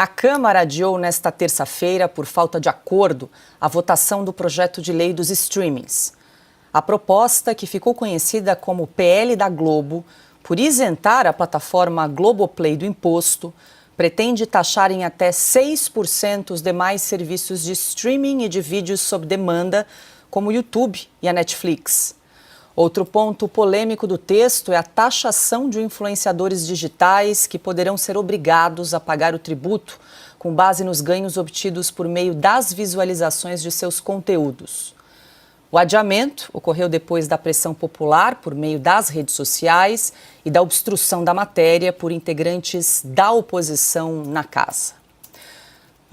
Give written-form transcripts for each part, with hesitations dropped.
A Câmara adiou nesta terça-feira, por falta de acordo, a votação do projeto de lei dos streamings. A proposta, que ficou conhecida como PL da Globo, por isentar a plataforma Globoplay do imposto, pretende taxar em até 6% os demais serviços de streaming e de vídeos sob demanda, como o YouTube e a Netflix. Outro ponto polêmico do texto é a taxação de influenciadores digitais que poderão ser obrigados a pagar o tributo com base nos ganhos obtidos por meio das visualizações de seus conteúdos. O adiamento ocorreu depois da pressão popular por meio das redes sociais e da obstrução da matéria por integrantes da oposição na casa.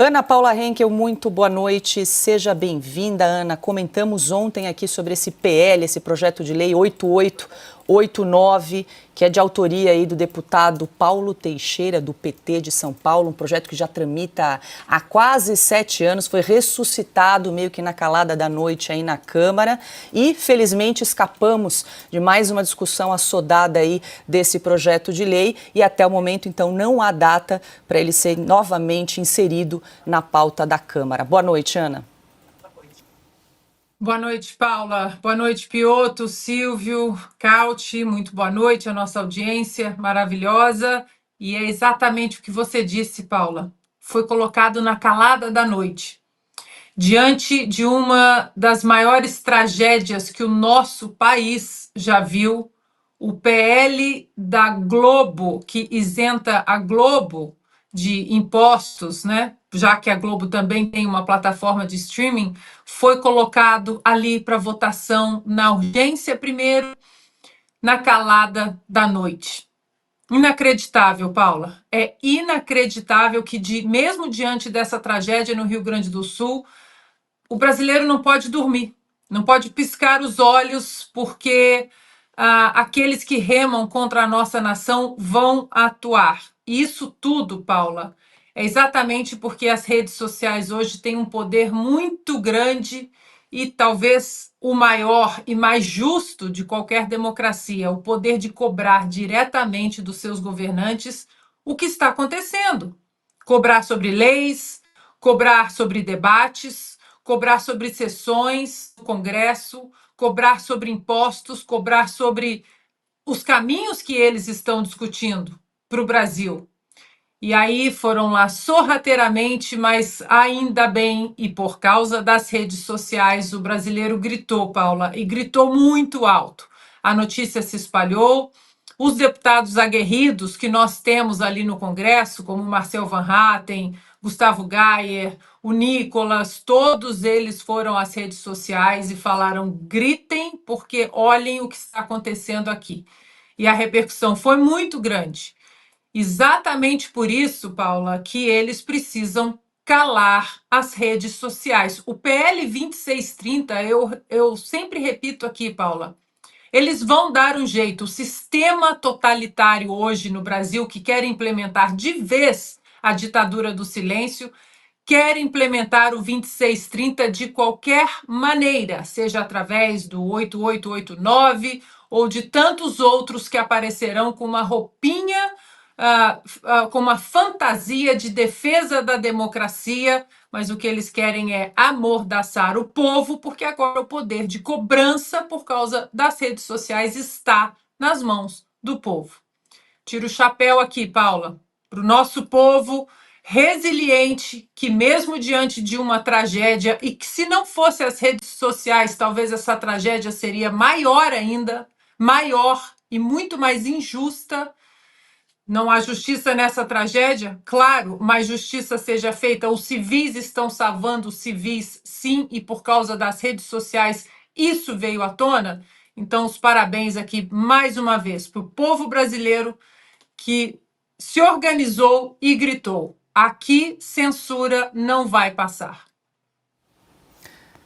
Ana Paula Henkel, muito boa noite. Seja bem-vinda, Ana. Comentamos ontem aqui sobre esse PL, esse projeto de lei 8889, que é de autoria aí do deputado Paulo Teixeira, do PT de São Paulo, um projeto que já tramita há quase 7 anos, foi ressuscitado meio que na calada da noite aí na Câmara e, felizmente, escapamos de mais uma discussão assodada aí desse projeto de lei e até o momento, então, não há data para ele ser novamente inserido na pauta da Câmara. Boa noite, Ana. Boa noite, Paula. Boa noite, Piotto, Silvio, Cauti. Muito boa noite à nossa audiência maravilhosa. E é exatamente o que você disse, Paula. Foi colocado na calada da noite. Diante de uma das maiores tragédias que o nosso país já viu, o PL da Globo, que isenta a Globo de impostos, né? Já que a Globo também tem uma plataforma de streaming, foi colocado ali para votação na urgência primeiro, na calada da noite. Inacreditável, Paula. É inacreditável que, mesmo diante dessa tragédia no Rio Grande do Sul, o brasileiro não pode dormir, não pode piscar os olhos, porque aqueles que remam contra a nossa nação vão atuar. E isso tudo, Paula, é exatamente porque as redes sociais hoje têm um poder muito grande e talvez o maior e mais justo de qualquer democracia, o poder de cobrar diretamente dos seus governantes o que está acontecendo. Cobrar sobre leis, cobrar sobre debates, cobrar sobre sessões do Congresso, cobrar sobre impostos, cobrar sobre os caminhos que eles estão discutindo para o Brasil. E aí foram lá sorrateiramente, mas ainda bem, e por causa das redes sociais, o brasileiro gritou, Paula, e gritou muito alto. A notícia se espalhou, os deputados aguerridos que nós temos ali no Congresso, como Marcel Van Hatten, Gustavo Gayer, o Nicolas, todos eles foram às redes sociais e falaram: gritem, porque olhem o que está acontecendo aqui. E a repercussão foi muito grande. Exatamente por isso, Paula, que eles precisam calar as redes sociais. O PL 2630, eu sempre repito aqui, Paula, eles vão dar um jeito. O sistema totalitário hoje no Brasil, que quer implementar de vez a ditadura do silêncio, quer implementar o 2630 de qualquer maneira, seja através do 8889 ou de tantos outros que aparecerão com uma roupinha, com uma fantasia de defesa da democracia, mas o que eles querem é amordaçar o povo, porque agora o poder de cobrança por causa das redes sociais está nas mãos do povo. Tiro o chapéu aqui, Paula, para o nosso povo resiliente, que mesmo diante de uma tragédia, e que se não fosse as redes sociais, talvez essa tragédia seria maior ainda, maior e muito mais injusta. Não há justiça nessa tragédia? Claro, mas justiça seja feita. Os civis estão salvando os civis, sim, e por causa das redes sociais isso veio à tona. Então, os parabéns aqui, mais uma vez, para o povo brasileiro que se organizou e gritou: aqui censura não vai passar.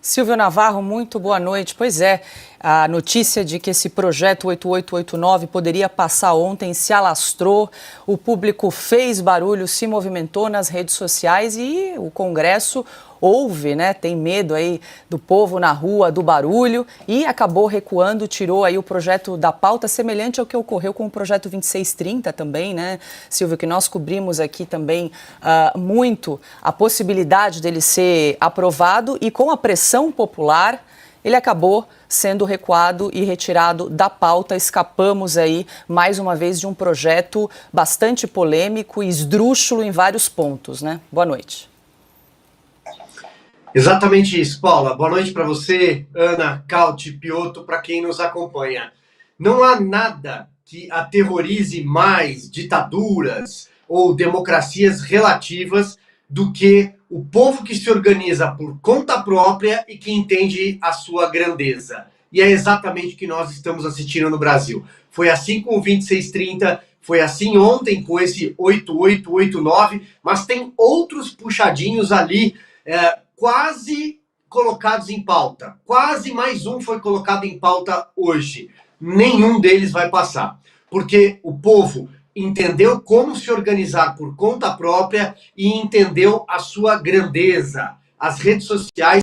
Silvio Navarro, muito boa noite. Pois é, A notícia de que esse projeto 8889 poderia passar ontem se alastrou, o público fez barulho, se movimentou nas redes sociais e o Congresso ouve, né, tem medo aí do povo na rua, do barulho, e acabou recuando, tirou aí o projeto da pauta, semelhante ao que ocorreu com o projeto 2630 também, né, Silvio, que nós cobrimos aqui também muito a possibilidade dele ser aprovado, e com a pressão popular, ele acabou sendo recuado e retirado da pauta. Escapamos aí, mais uma vez, de um projeto bastante polêmico e esdrúxulo em vários pontos, né? Boa noite. Exatamente isso, Paula. Boa noite para você, Ana, Cauti, Piotto, para quem nos acompanha. Não há nada que aterrorize mais ditaduras ou democracias relativas do que o povo que se organiza por conta própria e que entende a sua grandeza. E é exatamente o que nós estamos assistindo no Brasil. Foi assim com o 2630, foi assim ontem com esse 8889, mas tem outros puxadinhos ali, quase colocados em pauta. Quase mais um foi colocado em pauta hoje. Nenhum deles vai passar. Porque o povo entendeu como se organizar por conta própria e entendeu a sua grandeza. As redes sociais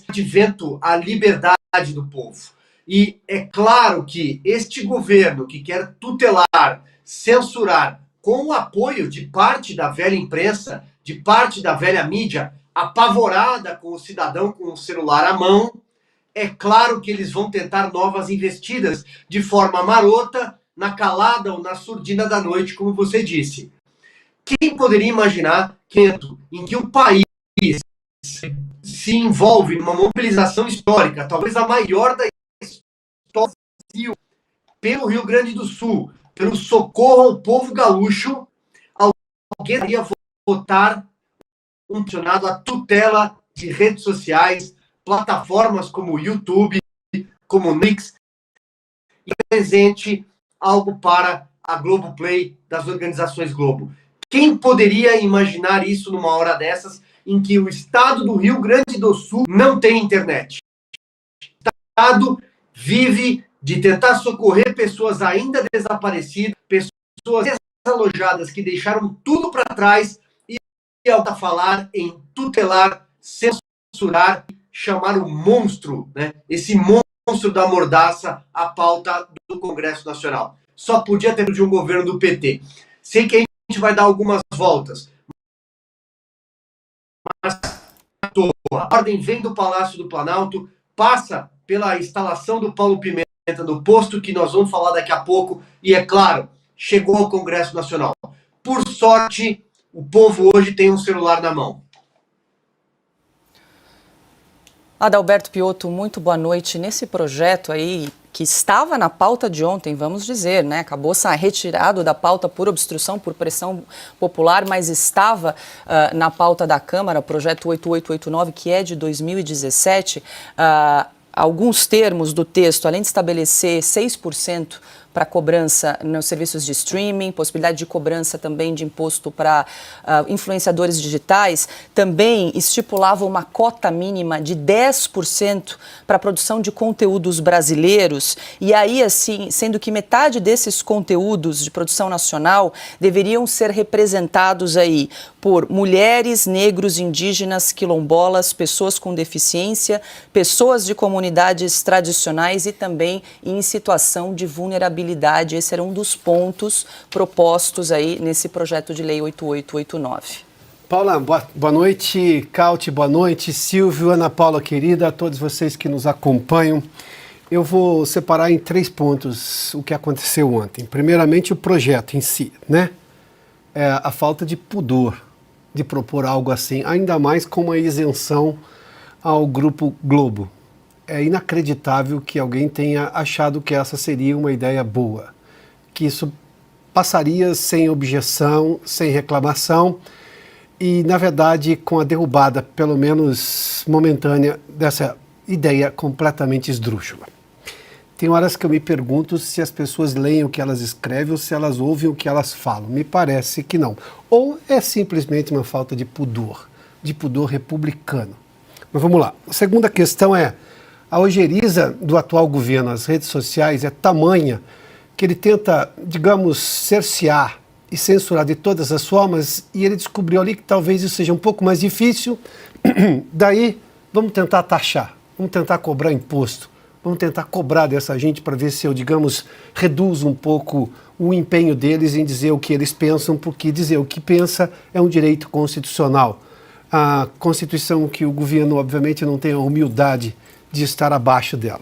adventam a liberdade do povo. E é claro que este governo que quer tutelar, censurar, com o apoio de parte da velha imprensa, de parte da velha mídia, apavorada com o cidadão com o celular à mão, é claro que eles vão tentar novas investidas de forma marota, na calada ou na surdina da noite, como você disse. Quem poderia imaginar que em que o país se envolve numa mobilização histórica, talvez a maior da história do Brasil, pelo Rio Grande do Sul, pelo socorro ao povo gaúcho, alguém iria votar um funcionado à tutela de redes sociais, plataformas como o YouTube, como o Nix, e presente algo para a Globoplay das organizações Globo. Quem poderia imaginar isso numa hora dessas, em que o estado do Rio Grande do Sul não tem internet? O estado vive de tentar socorrer pessoas ainda desaparecidas, pessoas desalojadas que deixaram tudo para trás, e ao falar em tutelar, censurar, chamar o monstro, né, esse monstro da mordaça, à pauta do Congresso Nacional. Só podia ter de um governo do PT. Sei que a gente vai dar algumas voltas, mas a ordem vem do Palácio do Planalto, passa pela instalação do Paulo Pimenta no posto que nós vamos falar daqui a pouco, e é claro, chegou ao Congresso Nacional. Por sorte, o povo hoje tem um celular na mão. Adalberto Piotto, muito boa noite. Nesse projeto aí, que estava na pauta de ontem, vamos dizer, né? Acabou sendo retirado da pauta por obstrução, por pressão popular, mas estava na pauta da Câmara, o projeto 8889, que é de 2017. Alguns termos do texto, além de estabelecer 6% para cobrança nos serviços de streaming, possibilidade de cobrança também de imposto para influenciadores digitais, também estipulava uma cota mínima de 10% para a produção de conteúdos brasileiros, e aí, assim, sendo que metade desses conteúdos de produção nacional deveriam ser representados aí por mulheres, negros, indígenas, quilombolas, pessoas com deficiência, pessoas de comunidades tradicionais e também em situação de vulnerabilidade. Esse era um dos pontos propostos aí nesse projeto de lei 8889. Paula, boa noite. Cauti, boa noite. Silvio, Ana Paula, querida, a todos vocês que nos acompanham. Eu vou separar em 3 pontos o que aconteceu ontem. Primeiramente, o projeto em si, né? A falta de pudor de propor algo assim, ainda mais com uma isenção ao Grupo Globo. É inacreditável que alguém tenha achado que essa seria uma ideia boa, que isso passaria sem objeção, sem reclamação e, na verdade, com a derrubada, pelo menos momentânea, dessa ideia completamente esdrúxula. Tem horas que eu me pergunto se as pessoas leem o que elas escrevem ou se elas ouvem o que elas falam. Me parece que não. Ou é simplesmente uma falta de pudor republicano. Mas vamos lá. A segunda questão é A ojeriza do atual governo às redes sociais é tamanha que ele tenta, digamos, cercear e censurar de todas as formas, e ele descobriu ali que talvez isso seja um pouco mais difícil. Daí, vamos tentar taxar, vamos tentar cobrar imposto, vamos tentar cobrar dessa gente para ver se eu, digamos, reduzo um pouco o empenho deles em dizer o que eles pensam, porque dizer o que pensa é um direito constitucional. A Constituição que o governo, obviamente, não tem a humildade de estar abaixo dela.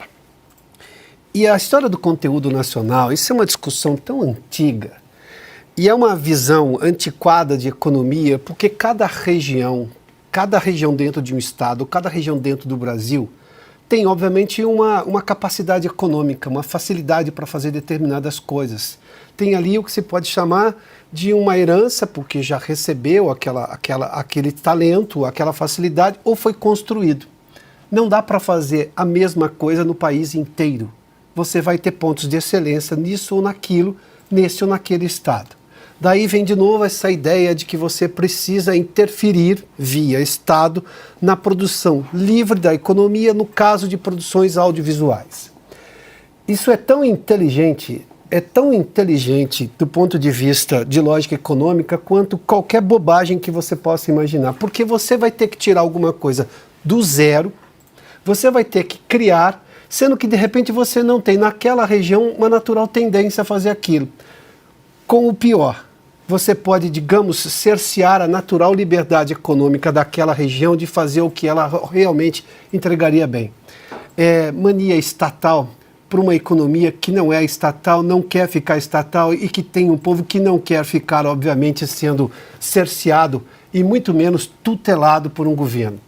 E a história do conteúdo nacional, isso é uma discussão tão antiga e é uma visão antiquada de economia, porque cada região dentro de um estado, cada região dentro do Brasil tem, obviamente, uma capacidade econômica, uma facilidade para fazer determinadas coisas. Tem ali o que se pode chamar de uma herança, porque já recebeu aquele talento, aquela facilidade, ou foi construído. Não dá para fazer a mesma coisa no país inteiro. Você vai ter pontos de excelência nisso ou naquilo, nesse ou naquele estado. Daí vem de novo essa ideia de que você precisa interferir via Estado na produção livre da economia, no caso de produções audiovisuais. Isso é tão inteligente do ponto de vista de lógica econômica quanto qualquer bobagem que você possa imaginar, porque você vai ter que tirar alguma coisa do zero, você vai ter que criar, sendo que de repente você não tem naquela região uma natural tendência a fazer aquilo. Com o pior, você pode, digamos, cercear a natural liberdade econômica daquela região de fazer o que ela realmente entregaria bem. Mania estatal para uma economia que não é estatal, não quer ficar estatal e que tem um povo que não quer ficar, obviamente, sendo cerceado e muito menos tutelado por um governo.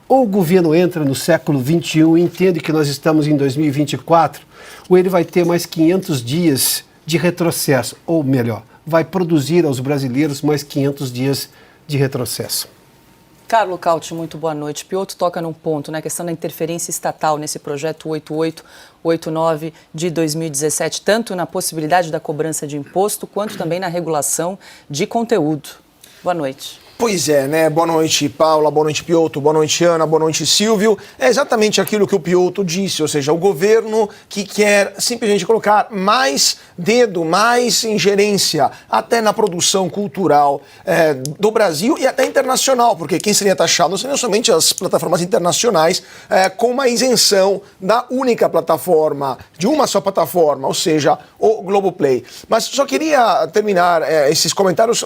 Ou o governo entra no século XXI e entende que nós estamos em 2024, ou ele vai ter mais 500 dias de retrocesso, ou melhor, vai produzir aos brasileiros mais 500 dias de retrocesso. Carlo Cauti, muito boa noite. Piotr toca num ponto, né? A questão da interferência estatal nesse projeto 8889 de 2017, tanto na possibilidade da cobrança de imposto, quanto também na regulação de conteúdo. Boa noite. Pois é, né? Boa noite, Paula, boa noite, Piotr, boa noite, Ana, boa noite, Silvio. É exatamente aquilo que o Piotr disse, ou seja, o governo que quer simplesmente colocar mais dedo, mais ingerência até na produção cultural do Brasil e até internacional, porque quem seria taxado seriam somente as plataformas internacionais com uma isenção da única plataforma, de uma só plataforma, ou seja, o Globoplay. Mas só queria terminar esses comentários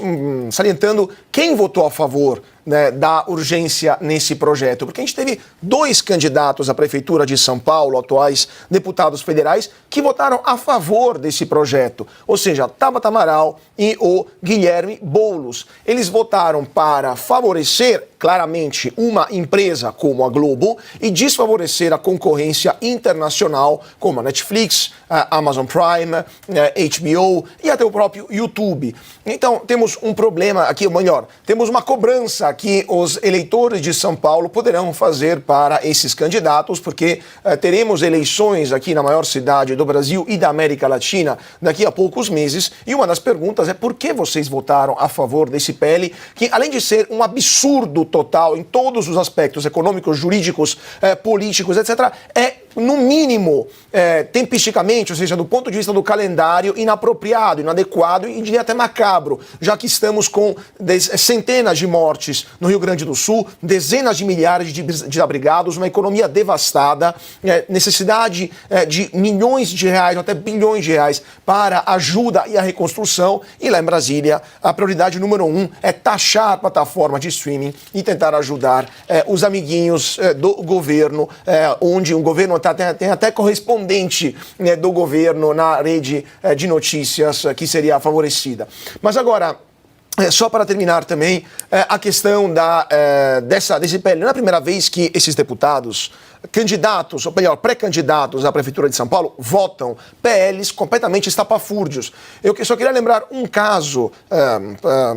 salientando quem votou a favor, né, da urgência nesse projeto, porque a gente teve 2 candidatos à Prefeitura de São Paulo, atuais deputados federais, que votaram a favor desse projeto, ou seja, Tabata Amaral e o Guilherme Boulos. Eles votaram para favorecer claramente uma empresa como a Globo e desfavorecer a concorrência internacional como a Netflix, a Amazon Prime, a HBO e até o próprio YouTube. Então temos um problema aqui, ou melhor, temos uma cobrança que os eleitores de São Paulo poderão fazer para esses candidatos, porque teremos eleições aqui na maior cidade do Brasil e da América Latina daqui a poucos meses, e uma das perguntas é por que vocês votaram a favor desse PL, que além de ser um absurdo total em todos os aspectos econômicos, jurídicos, políticos, etc., é no mínimo tempisticamente, ou seja, do ponto de vista do calendário, inapropriado, inadequado e diria até macabro, já que estamos com centenas de mortes no Rio Grande do Sul, dezenas de milhares de desabrigados, uma economia devastada, necessidade de milhões de reais, até bilhões de reais para a ajuda e a reconstrução, e lá em Brasília a prioridade número 1 é taxar a plataforma de streaming e tentar ajudar os amiguinhos do governo, onde um governo tem até correspondente, né, do governo na rede de notícias que seria favorecida. Mas agora, só para terminar também, a questão desse PL. Não é a primeira vez que esses deputados, candidatos, ou melhor, pré-candidatos à Prefeitura de São Paulo, votam PLs completamente estapafúrdios. Eu só queria lembrar um caso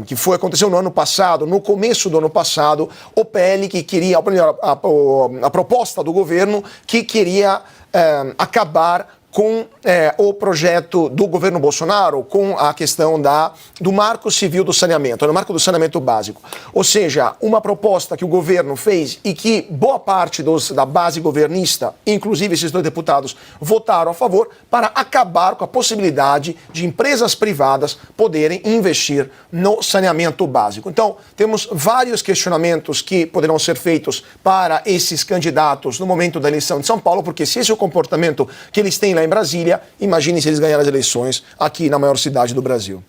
que aconteceu no ano passado, no começo do ano passado, o PL que queria, ou melhor, a proposta do governo que queria acabar com o projeto do governo Bolsonaro, com a questão do marco civil do saneamento, no marco do saneamento básico. Ou seja, uma proposta que o governo fez e que boa parte da base governista, inclusive esses 2 deputados, votaram a favor para acabar com a possibilidade de empresas privadas poderem investir no saneamento básico. Então, temos vários questionamentos que poderão ser feitos para esses candidatos no momento da eleição de São Paulo, porque se esse é o comportamento que eles têm lá em Brasília, imagine se eles ganharem as eleições aqui na maior cidade do Brasil.